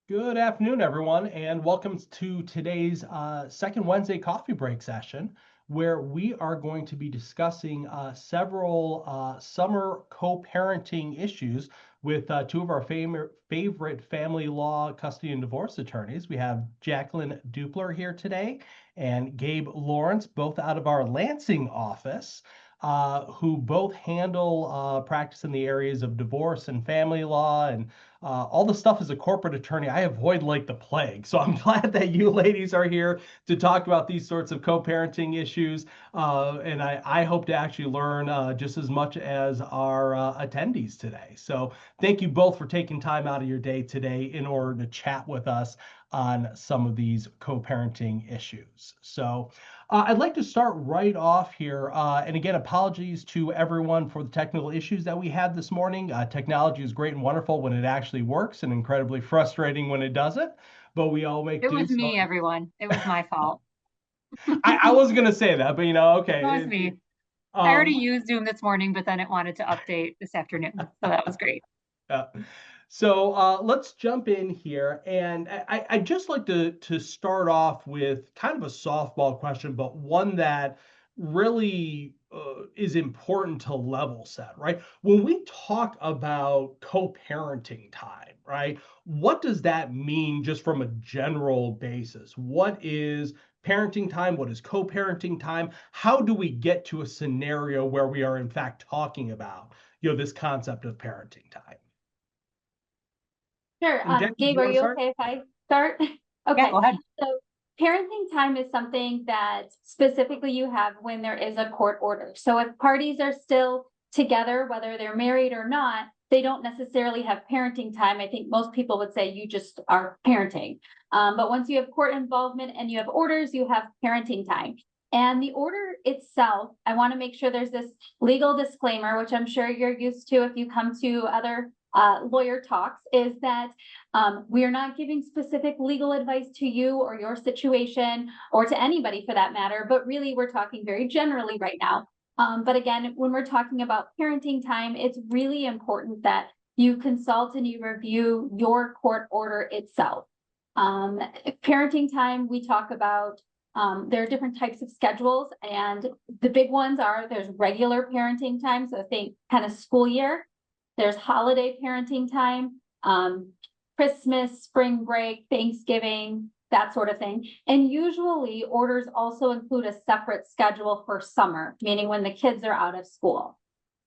Good afternoon, everyone, and welcome to today's second Wednesday coffee break session, where we are going to be discussing several summer co-parenting issues with two of our favorite family law, custody, and divorce attorneys. We have Jacqueline Dupler here today and Gabe Lawrence, both out of our Lansing office. Who both handle practice in the areas of divorce and family law and all the stuff as a corporate attorney I avoid like the plague. So I'm glad that you ladies are here to talk about these sorts of co-parenting issues. And I hope to actually learn just as much as our attendees today. So thank you both for taking time out of your day today in order to chat with us on some of these co-parenting issues. So I'd like to start right off here. And again, apologies to everyone for the technical issues that we had this morning. Technology is great and wonderful when it actually works and incredibly frustrating when it doesn't, but we all make It do. was So me, everyone. It was my fault. I wasn't going to say that, but It okay. was me. I already Um, used Zoom this morning, but then it wanted to update this afternoon. So that was great. uh, so let's jump in here, and I'd just like to start off with kind of a softball question, but one that really is important to level set, right? When we talk about co-parenting time, right? What does that mean just from a general basis? What is parenting time? What is co-parenting time? How do we get to a scenario where we are in fact talking about, this concept of parenting time? Sure. And Jackie, do Gabe, you are want to you start? okay if I start? Yeah, Okay. go ahead. So parenting time is something that specifically you have when there is a court order. So if parties are still together, whether they're married or not, they don't necessarily have parenting time. I think most people would say you just are parenting. But once you have court involvement and you have orders, you have parenting time. And the order itself, I want to make sure there's this legal disclaimer, which I'm sure you're used to if you come to other lawyer talks, is that we are not giving specific legal advice to you or your situation or to anybody for that matter, but really we're talking very generally right now. But again, when we're talking about parenting time, it's really important that you consult and you review your court order itself. Parenting time, we talk about there are different types of schedules, and the big ones are there's regular parenting time, so think kind of school year. There's holiday parenting time, Christmas, spring break, Thanksgiving, that sort of thing. And usually orders also include a separate schedule for summer, meaning when the kids are out of school.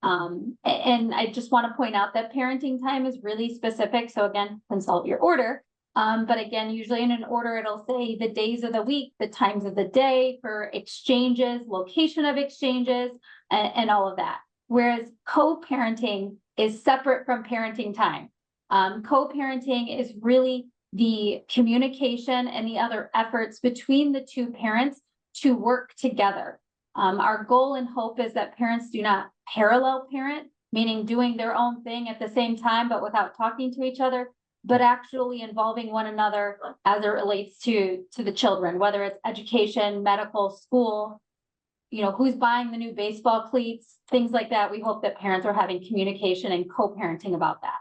And I just want to point out that parenting time is really specific. So again, consult your order. But again, usually in an order, it'll say the days of the week, the times of the day for exchanges, location of exchanges, and all of that. Whereas co-parenting is separate from parenting time. Co-parenting is really the communication and the other efforts between the two parents to work together. Our goal and hope is that parents do not parallel parent, meaning doing their own thing at the same time, but without talking to each other, but actually involving one another as it relates to the children, whether it's education, medical, school, who's buying the new baseball cleats, things like that. We hope that parents are having communication and co-parenting about that.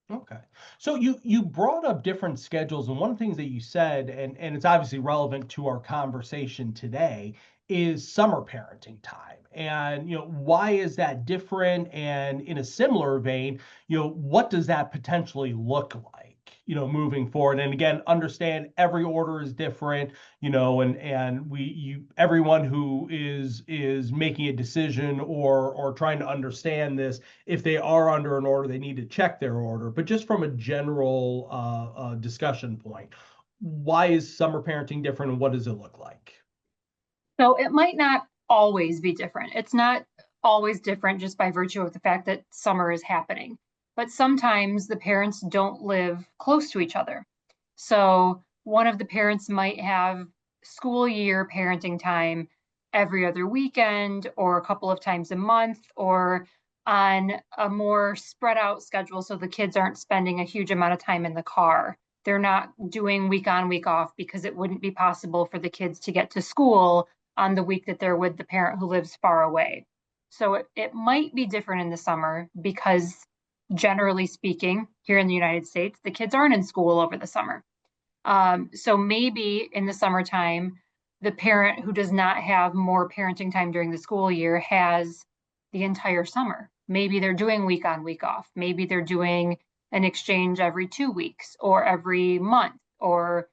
Okay. So you brought up different schedules, and one of the things that you said, and it's obviously relevant to our conversation today, is summer parenting time. And why is that different? And in a similar vein, what does that potentially look like, moving forward? And again, understand every order is different, and everyone who is making a decision or trying to understand this, if they are under an order, they need to check their order. But just from a general discussion point, why is summer parenting different and what does it look like? So it might not always be different. It's not always different just by virtue of the fact that summer is happening. But sometimes the parents don't live close to each other. So one of the parents might have school year parenting time every other weekend or a couple of times a month or on a more spread out schedule so the kids aren't spending a huge amount of time in the car. They're not doing week on, week off because it wouldn't be possible for the kids to get to school on the week that they're with the parent who lives far away. So it might be different in the summer because generally speaking, here in the United States, the kids aren't in school over the summer. So maybe in the summertime, the parent who does not have more parenting time during the school year has the entire summer. Maybe they're doing week on, week off. Maybe they're doing an exchange every 2 weeks or every month, or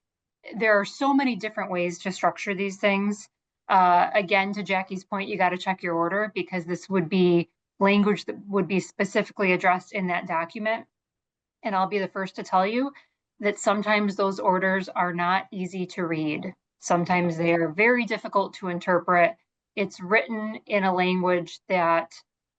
there are so many different ways to structure these things. Again, to Jackie's point, you got to check your order, because this would be language that would be specifically addressed in that document. And I'll be the first to tell you that sometimes those orders are not easy to read. Sometimes they are very difficult to interpret. It's written in a language that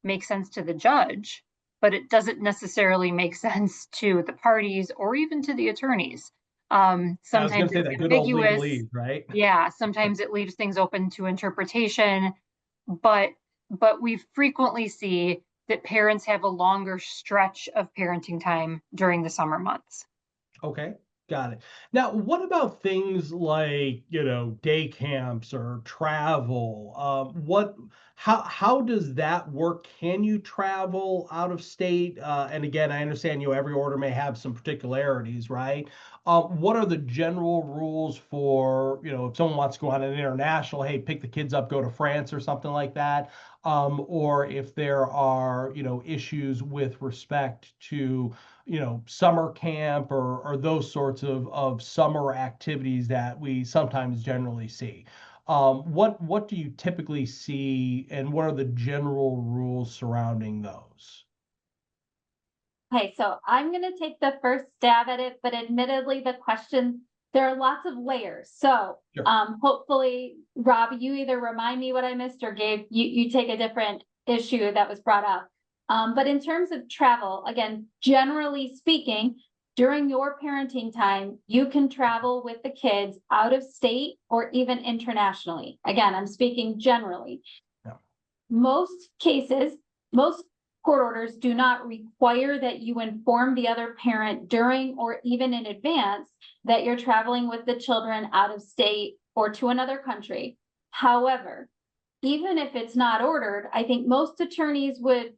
makes sense to the judge, but it doesn't necessarily make sense to the parties or even to the attorneys. I was going Sometimes to say it's that good old ambiguous. legalese, right? Yeah, sometimes it leaves things open to interpretation, but we frequently see that parents have a longer stretch of parenting time during the summer months. Okay, got it. Now, what about things like, day camps or travel? How does that work? Can you travel out of state? And again, I understand, every order may have some particularities, right? What are the general rules for, if someone wants to go on an international, hey, pick the kids up, go to France or something like that? Or if there are, issues with respect to, summer camp or those sorts of summer activities that we sometimes generally see. What do you typically see, and what are the general rules surrounding those? Okay, so I'm going to take the first stab at it, but admittedly, there are lots of layers. So Sure. hopefully, Rob, you either remind me what I missed, or Gabe, you take a different issue that was brought up. But in terms of travel, again, generally speaking, during your parenting time, you can travel with the kids out of state or even internationally. Again, I'm speaking generally. Yeah. Most cases, most court orders do not require that you inform the other parent during or even in advance that you're traveling with the children out of state or to another country. However, even if it's not ordered, I think most attorneys would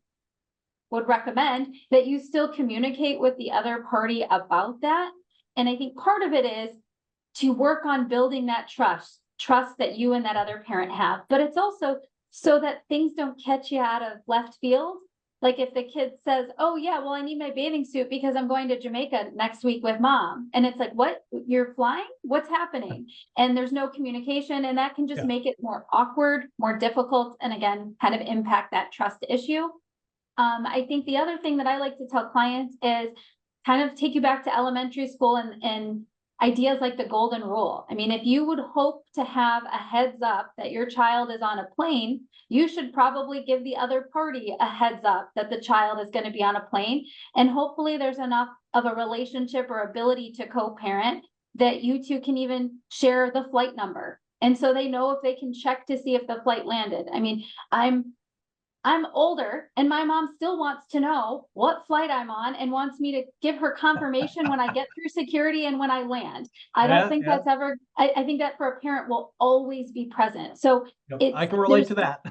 recommend that you still communicate with the other party about that. And I think part of it is to work on building that trust that you and that other parent have. But it's also so that things don't catch you out of left field. Like if the kid says, oh yeah, well, I need my bathing suit because I'm going to Jamaica next week with mom. And it's like, what? You're flying? What's happening? And there's no communication, and that can just make it more awkward, more difficult, and again, kind of impact that trust issue. I think the other thing that I like to tell clients is kind of take you back to elementary school and ideas like the golden rule. I mean, if you would hope to have a heads up that your child is on a plane, you should probably give the other party a heads up that the child is going to be on a plane. And hopefully there's enough of a relationship or ability to co-parent that you two can even share the flight number. And so they know if they can check to see if the flight landed. I mean, I'm older, and my mom still wants to know what flight I'm on and wants me to give her confirmation when I get through security and when I land. I don't think that's ever, I think that for a parent will always be present. So I can relate to that.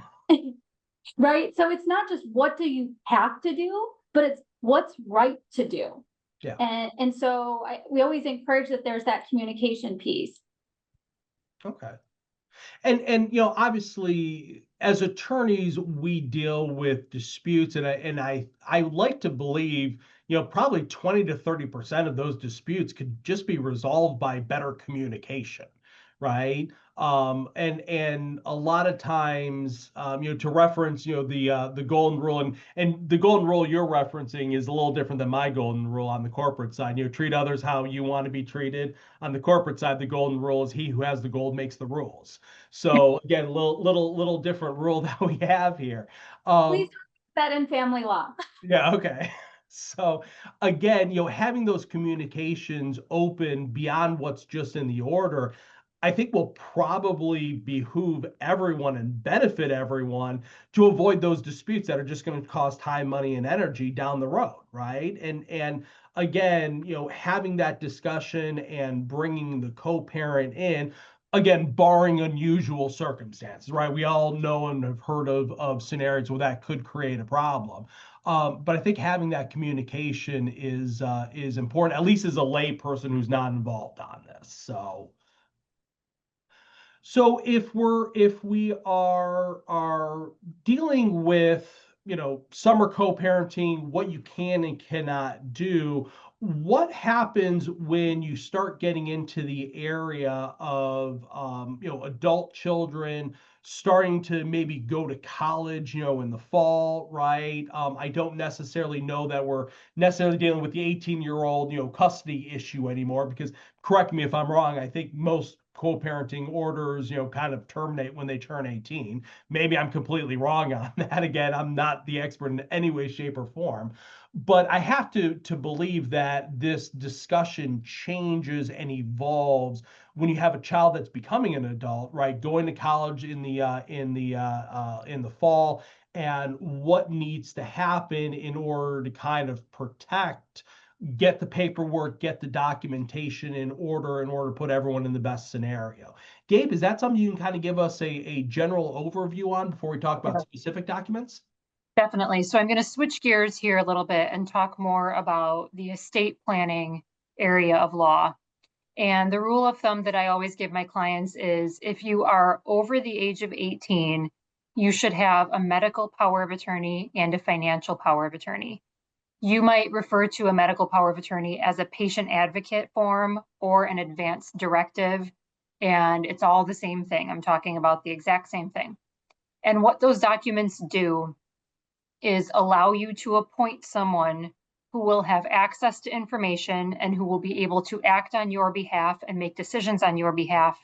Right. So it's not just what do you have to do, but it's what's right to do. Yeah. And so we always encourage that there's that communication piece. Okay. And obviously, as attorneys, we deal with disputes, and I like to believe, probably 20 to 30% of those disputes could just be resolved by better communication, right? And a lot of times, to reference, the golden rule, and the golden rule you're referencing is a little different than my golden rule on the corporate side. Treat others how you want to be treated. On the corporate side, the golden rule is he who has the gold makes the rules. So again, little different rule that we have here. Please put that in family law. Yeah. Okay. So again, having those communications open beyond what's just in the order, I think will probably behoove everyone and benefit everyone to avoid those disputes that are just going to cost time, money, and energy down the road, right? And again, having that discussion and bringing the co-parent in, again, barring unusual circumstances, right? We all know and have heard of scenarios where that could create a problem. But I think having that communication is important, at least as a lay person who's not involved on this. So if we are dealing with, summer co-parenting, what you can and cannot do, what happens when you start getting into the area of adult children starting to maybe go to college, in the fall, right? I don't necessarily know that we're necessarily dealing with the 18-year-old, custody issue anymore, because correct me if I'm wrong, I think most co-parenting orders, kind of terminate when they turn 18. Maybe I'm completely wrong on that. Again, I'm not the expert in any way, shape, or form. But I have to believe that this discussion changes and evolves when you have a child that's becoming an adult, right? Going to college in the fall, and what needs to happen in order to kind of get the paperwork, get the documentation in order to put everyone in the best scenario. Gabe, is that something you can kind of give us a general overview on before we talk about specific documents? Definitely. So I'm going to switch gears here a little bit and talk more about the estate planning area of law. And the rule of thumb that I always give my clients is if you are over the age of 18, you should have a medical power of attorney and a financial power of attorney. You might refer to a medical power of attorney as a patient advocate form or an advance directive, and it's all the same thing. I'm talking about the exact same thing. And what those documents do is allow you to appoint someone who will have access to information and who will be able to act on your behalf and make decisions on your behalf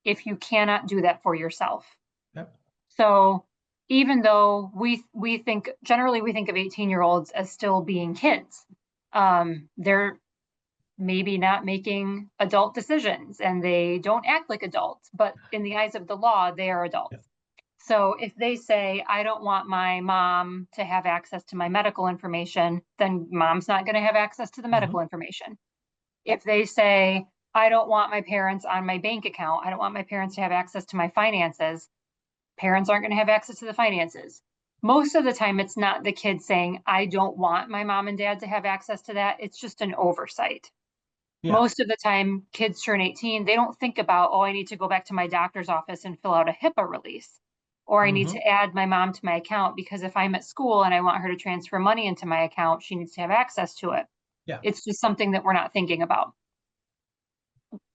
if you cannot do that for yourself. Yep. So even though we generally think of 18-year-olds as still being kids, they're maybe not making adult decisions and they don't act like adults, but in the eyes of the law, they are adults. Yep. So if they say, I don't want my mom to have access to my medical information, then mom's not going to have access to the medical information. If they say, I don't want my parents on my bank account, I don't want my parents to have access to my finances, parents aren't going to have access to the finances. Most of the time, it's not the kid saying, I don't want my mom and dad to have access to that. It's just an oversight. Yeah. Most of the time, kids turn 18, they don't think about, I need to go back to my doctor's office and fill out a HIPAA release. Or I need to add my mom to my account because if I'm at school and I want her to transfer money into my account, she needs to have access to it. Yeah. It's just something that we're not thinking about.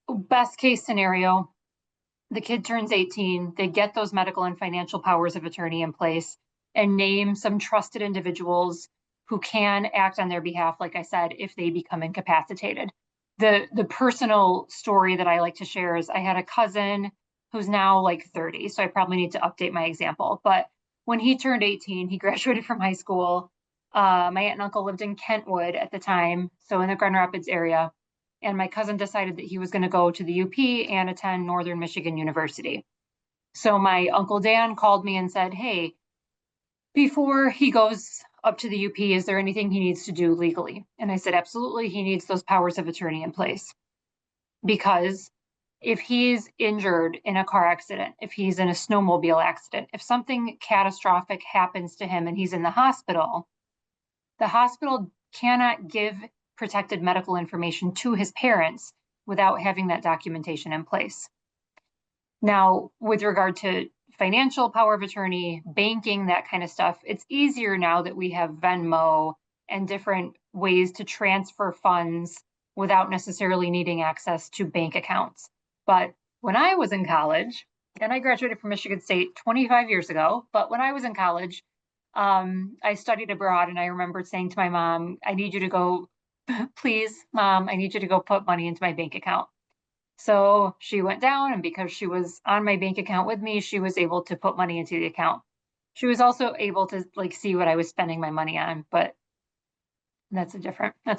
Best case scenario, the kid turns 18, they get those medical and financial powers of attorney in place and name some trusted individuals who can act on their behalf, like I said, if they become incapacitated. The personal story that I like to share is I had a cousin who's now like 30, so I probably need to update my example. But when he turned 18, he graduated from high school. My aunt and uncle lived in Kentwood at the time, so in the Grand Rapids area. And my cousin decided that he was going to go to the UP and attend Northern Michigan University. So my Uncle Dan called me and said, hey, before he goes up to the UP, is there anything he needs to do legally? And I said, absolutely, he needs those powers of attorney in place. Because if he's injured in a car accident, if he's in a snowmobile accident, if something catastrophic happens to him and he's in the hospital cannot give protected medical information to his parents without having that documentation in place. Now, with regard to financial power of attorney, banking, that kind of stuff, it's easier now that we have Venmo and different ways to transfer funds without necessarily needing access to bank accounts. But when I was in college, and I graduated from Michigan State 25 years ago, but when I was in college, I studied abroad, and I remembered saying to my mom, I need you to go, please, Mom, I need you to go put money into my bank account. So she went down, and because she was on my bank account with me, she was able to put money into the account. She was also able to see what I was spending my money on, but that's a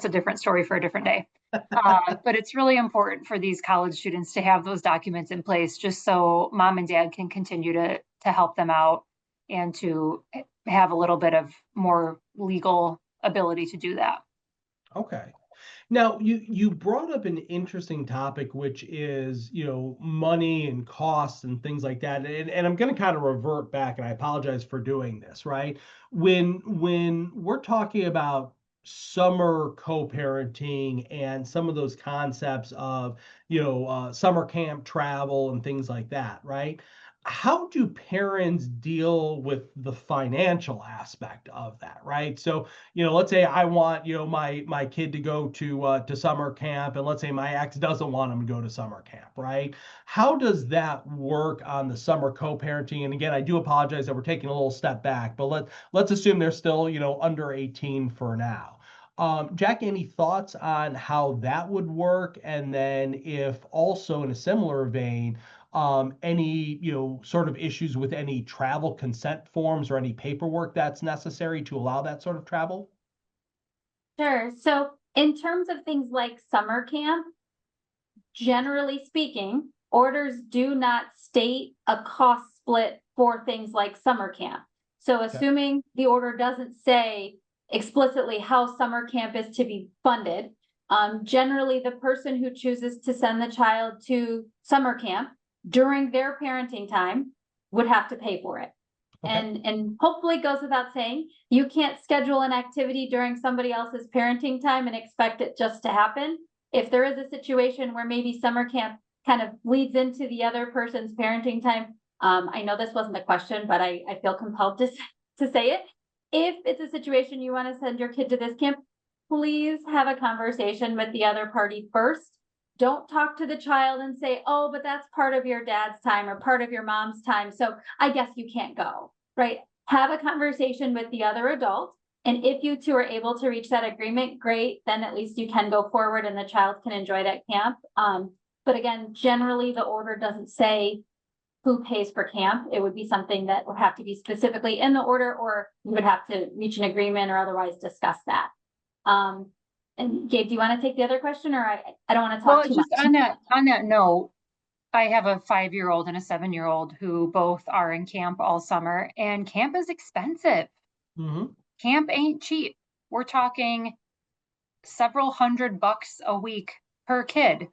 different story for a different day. But it's really important for these college students to have those documents in place just so mom and dad can continue to help them out and to have a little bit of more legal ability to do that. Okay. Now, you brought up an interesting topic, which is, money and costs and things like that. And I'm going to kind of revert back, and I apologize for doing this, right? When we're talking about summer co-parenting and some of those concepts of, summer camp travel and things like that, right? How do parents deal with the financial aspect of that, right? So, let's say I want, my kid to go to summer camp, and let's say my ex doesn't want him to go to summer camp, right? How does that work on the summer co-parenting? And again, I do apologize that we're taking a little step back, but let's assume they're still, under 18 for now. Jack, any thoughts on how that would work? And then if also in a similar vein, any, sort of issues with any travel consent forms or any paperwork that's necessary to allow that sort of travel? Sure. So in terms of things like summer camp, generally speaking, orders do not state a cost split for things like summer camp. So Okay. assuming the order doesn't say explicitly how summer camp is to be funded, generally the person who chooses to send the child to summer camp during their parenting time would have to pay for it. Okay. And hopefully it goes without saying, you can't schedule an activity during somebody else's parenting time and expect it just to happen. If there is a situation where maybe summer camp kind of bleeds into the other person's parenting time, I know this wasn't a question, but I feel compelled to say it. If it's a situation you want to send your kid to this camp, please have a conversation with the other party first. Don't talk to the child and say, oh, but that's part of your dad's time or part of your mom's time, so I guess you can't go, right? Have a conversation with the other adult. And if you two are able to reach that agreement, great, then at least you can go forward and the child can enjoy that camp. But again, generally the order doesn't say who pays for camp. It would be something that would have to be specifically in the order, or you would have to reach an agreement or otherwise discuss that. And Gabe, do you want to take the other question, or I don't want to talk Well, too just much? on that note, I have a 5-year-old and a 7-year-old who both are in camp all summer, and camp is expensive. Mm-hmm. Camp ain't cheap. We're talking several $100 a week per kid.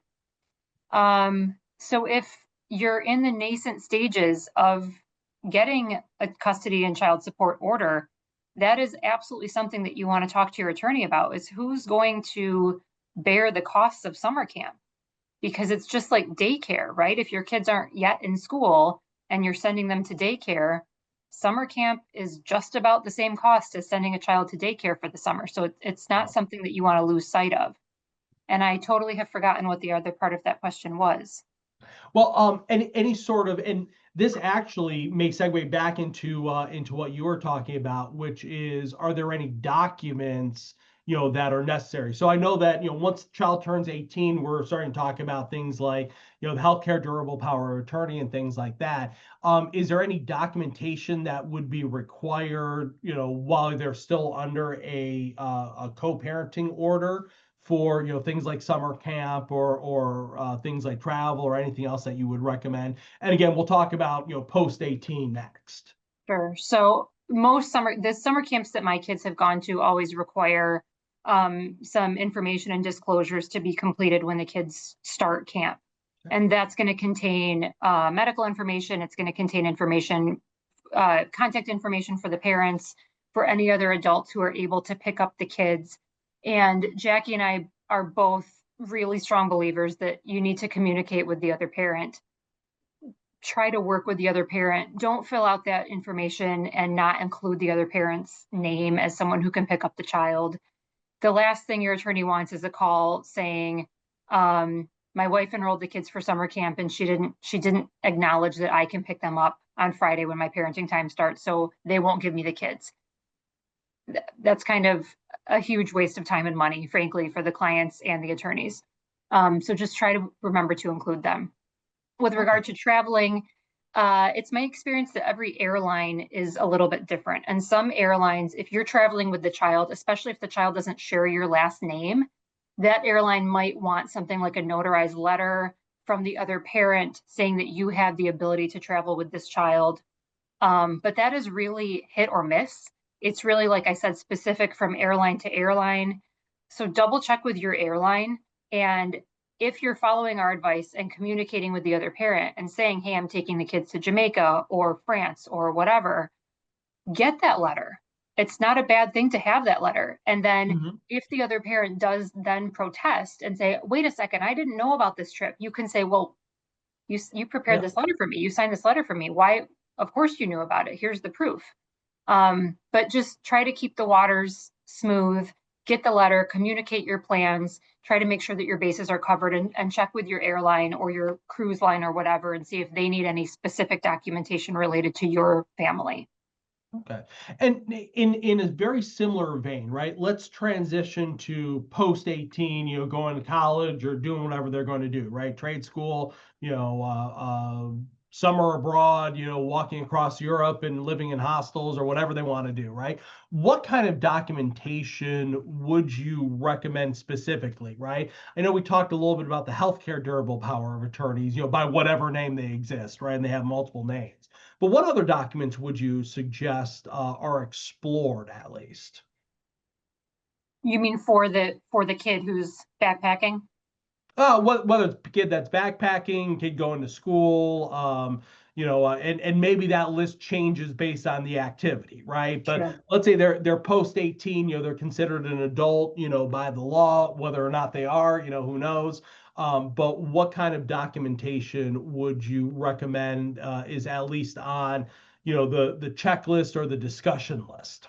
So if you're in the nascent stages of getting a custody and child support order, that is absolutely something that you want to talk to your attorney about, is who's going to bear the costs of summer camp. Because it's just like daycare, right? If your kids aren't yet in school and you're sending them to daycare, summer camp is just about the same cost as sending a child to daycare for the summer. So it's not something that you want to lose sight of. And I totally have forgotten what the other part of that question was. Well, any sort of, and this actually may segue back into what you were talking about, which is, are there any documents, that are necessary? So I know that, once the child turns 18, we're starting to talk about things like, the healthcare durable power of attorney and things like that. Is there any documentation that would be required, while they're still under a co-parenting order for, things like summer camp or things like travel or anything else that you would recommend? And again, we'll talk about, post 18 next. Sure. So the summer camps that my kids have gone to always require some information and disclosures to be completed when the kids start camp. And that's going to contain medical information. It's going to contain information, contact information for the parents, for any other adults who are able to pick up the kids. And Jackie and I are both really strong believers that you need to communicate with the other parent. Try to work with the other parent. Don't fill out that information and not include the other parent's name as someone who can pick up the child. The last thing your attorney wants is a call saying, my wife enrolled the kids for summer camp and she didn't acknowledge that I can pick them up on Friday when my parenting time starts, so they won't give me the kids. That's kind of a huge waste of time and money, frankly, for the clients and the attorneys. So just try to remember to include them. With regard to traveling, it's my experience that every airline is a little bit different. And some airlines, if you're traveling with the child, especially if the child doesn't share your last name, that airline might want something like a notarized letter from the other parent saying that you have the ability to travel with this child. But that is really hit or miss. It's really, like I said, specific from airline to airline. So double check with your airline. And if you're following our advice and communicating with the other parent and saying, hey, I'm taking the kids to Jamaica or France or whatever, get that letter. It's not a bad thing to have that letter. And then if the other parent does then protest and say, wait a second, I didn't know about this trip, you can say, well, you prepared this letter for me. You signed this letter for me. Why? Of course you knew about it. Here's the proof. But just try to keep the waters smooth, get the letter, communicate your plans, try to make sure that your bases are covered, and check with your airline or your cruise line or whatever and see if they need any specific documentation related to your family. Okay. And in a very similar vein, right? Let's transition to post 18, going to college or doing whatever they're going to do, right? Trade school, summer abroad, walking across Europe and living in hostels or whatever they want to do, right? What kind of documentation would you recommend specifically, right? I know we talked a little bit about the healthcare durable power of attorneys, by whatever name they exist, right? And they have multiple names. But what other documents would you suggest are explored at least? You mean for the kid who's backpacking? Whether it's a kid that's backpacking, kid going to school, and maybe that list changes based on the activity, right? But Sure. let's say they're post 18, they're considered an adult, by the law, whether or not they are, who knows. But what kind of documentation would you recommend is at least on, the checklist or the discussion list?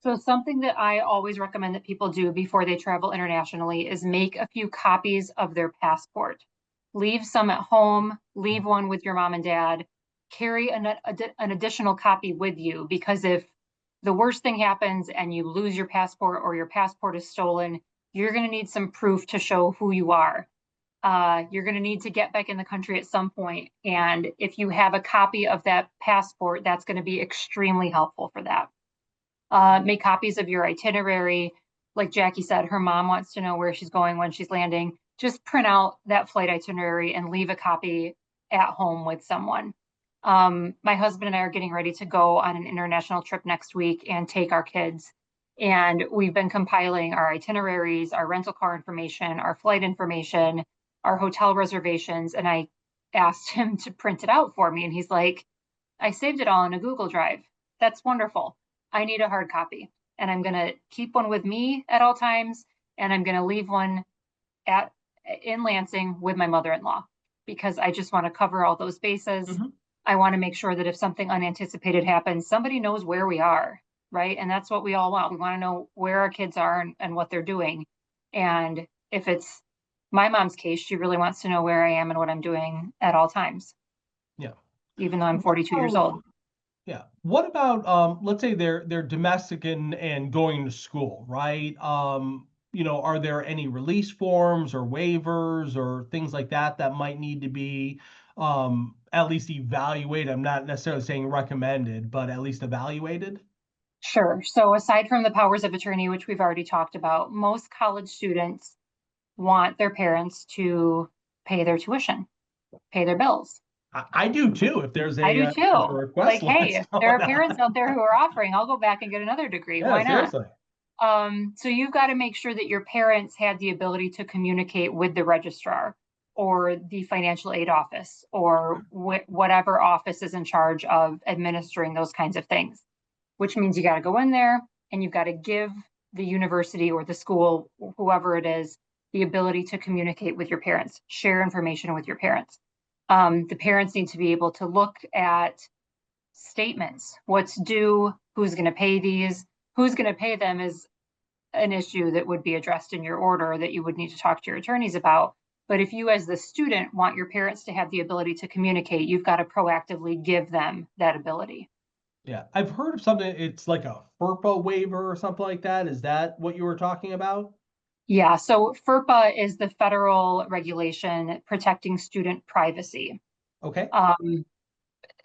So something that I always recommend that people do before they travel internationally is make a few copies of their passport. Leave some at home, leave one with your mom and dad, carry an additional copy with you, because if the worst thing happens and you lose your passport or your passport is stolen, you're going to need some proof to show who you are. You're going to need to get back in the country at some point. And if you have a copy of that passport, that's going to be extremely helpful for that. Make copies of your itinerary. Like Jackie said, her mom wants to know where she's going when she's landing. Just print out that flight itinerary and leave a copy at home with someone. My husband and I are getting ready to go on an international trip next week and take our kids. And we've been compiling our itineraries, our rental car information, our flight information, our hotel reservations. And I asked him to print it out for me. And he's like, I saved it all in a Google Drive. That's wonderful. I need a hard copy, and I'm going to keep one with me at all times, and I'm going to leave one in Lansing with my mother-in-law, because I just want to cover all those bases. I want to make sure that if something unanticipated happens, somebody knows where we are, right? And that's what we all want. We want to know where our kids are and what they're doing. And if it's my mom's case, she really wants to know where I am and what I'm doing at all times. Yeah. Even though I'm 42 years old. Yeah. What about let's say they're domestic and going to school, right? Are there any release forms or waivers or things like that that might need to be at least evaluated? I'm not necessarily saying recommended, but at least evaluated. Sure. So aside from the powers of attorney, which we've already talked about, most college students want their parents to pay their tuition, pay their bills. I do too. If there's I do a too. request, Like, hey, if there are parents out there who are offering, I'll go back and get another degree. Yeah, Why not? seriously. So you've got to make sure that your parents had the ability to communicate with the registrar or the financial aid office or whatever office is in charge of administering those kinds of things, which means you got to go in there and you've got to give the university or the school, whoever it is, the ability to communicate with your parents, share information with your parents. The parents need to be able to look at statements, what's due, who's going to pay these, who's going to pay them is an issue that would be addressed in your order that you would need to talk to your attorneys about. But if you as the student want your parents to have the ability to communicate, you've got to proactively give them that ability. Yeah, I've heard of something, it's like a FERPA waiver or something like that. Is that what you were talking about? Yeah, so FERPA is the federal regulation protecting student privacy. Okay.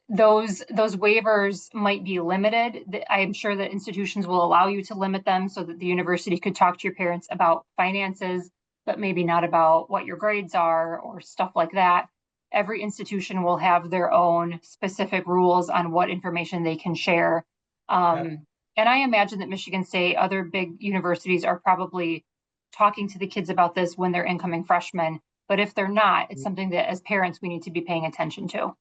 Those waivers might be limited. I'm sure that institutions will allow you to limit them so that the university could talk to your parents about finances, but maybe not about what your grades are or stuff like that. Every institution will have their own specific rules on what information they can share. And I imagine that Michigan State, other big universities are probably talking to the kids about this when they're incoming freshmen. But if they're not, it's something that as parents, we need to be paying attention to.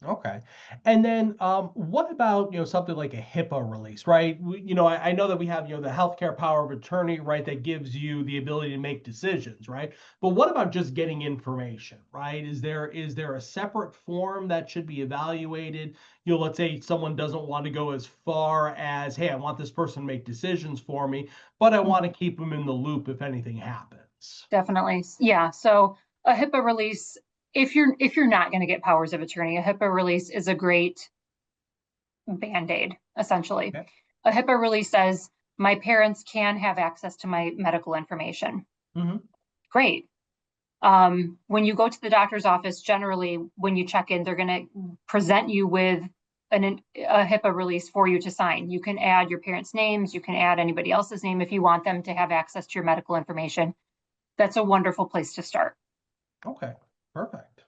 Okay. And then what about, something like a HIPAA release, right? I know that we have, the healthcare power of attorney, right, that gives you the ability to make decisions, right? But what about just getting information, right? Is there a separate form that should be evaluated? Let's say someone doesn't want to go as far as, hey, I want this person to make decisions for me, but I want to keep them in the loop if anything happens. Definitely. Yeah. So a HIPAA release, if you're not going to get powers of attorney, a HIPAA release is a great Band-Aid, essentially. Okay. A HIPAA release says my parents can have access to my medical information. Mm-hmm. Great. When you go to the doctor's office, generally when you check in, they're going to present you with a HIPAA release for you to sign. You can add your parents' names, you can add anybody else's name if you want them to have access to your medical information. That's a wonderful place to start. Okay, perfect.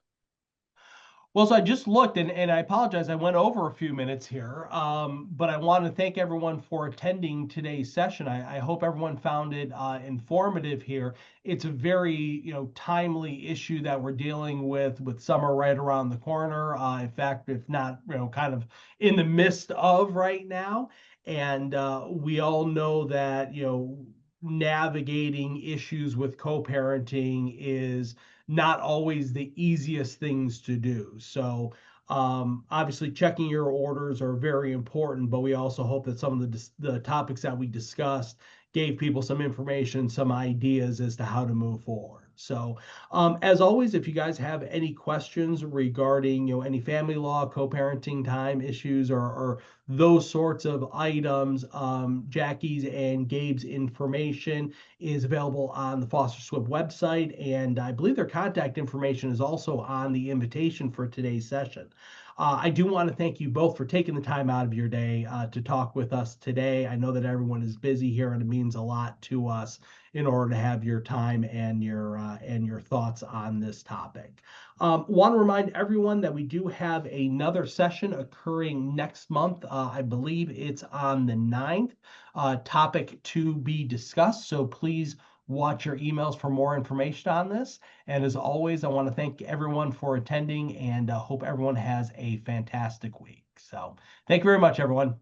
Well, so I just looked, and I apologize, I went over a few minutes here, but I want to thank everyone for attending today's session. I hope everyone found it informative here. It's a very, timely issue that we're dealing with summer right around the corner. In fact, if not, kind of in the midst of right now. And we all know that, navigating issues with co-parenting is not always the easiest things to do. So obviously checking your orders are very important, but we also hope that some of the topics that we discussed gave people some information, some ideas as to how to move forward. So as always, if you guys have any questions regarding any family law, co-parenting time issues, or those sorts of items, Jackie's and Gabe's information is available on the Foster Swift website, and I believe their contact information is also on the invitation for today's session. I do want to thank you both for taking the time out of your day to talk with us today. I know that everyone is busy here, and it means a lot to us in order to have your time and your thoughts on this topic. Want to remind everyone that we do have another session occurring next month. I believe it's on the 9th, topic to be discussed. So please watch your emails for more information on this. And as always, I want to thank everyone for attending and hope everyone has a fantastic week. So thank you very much, everyone.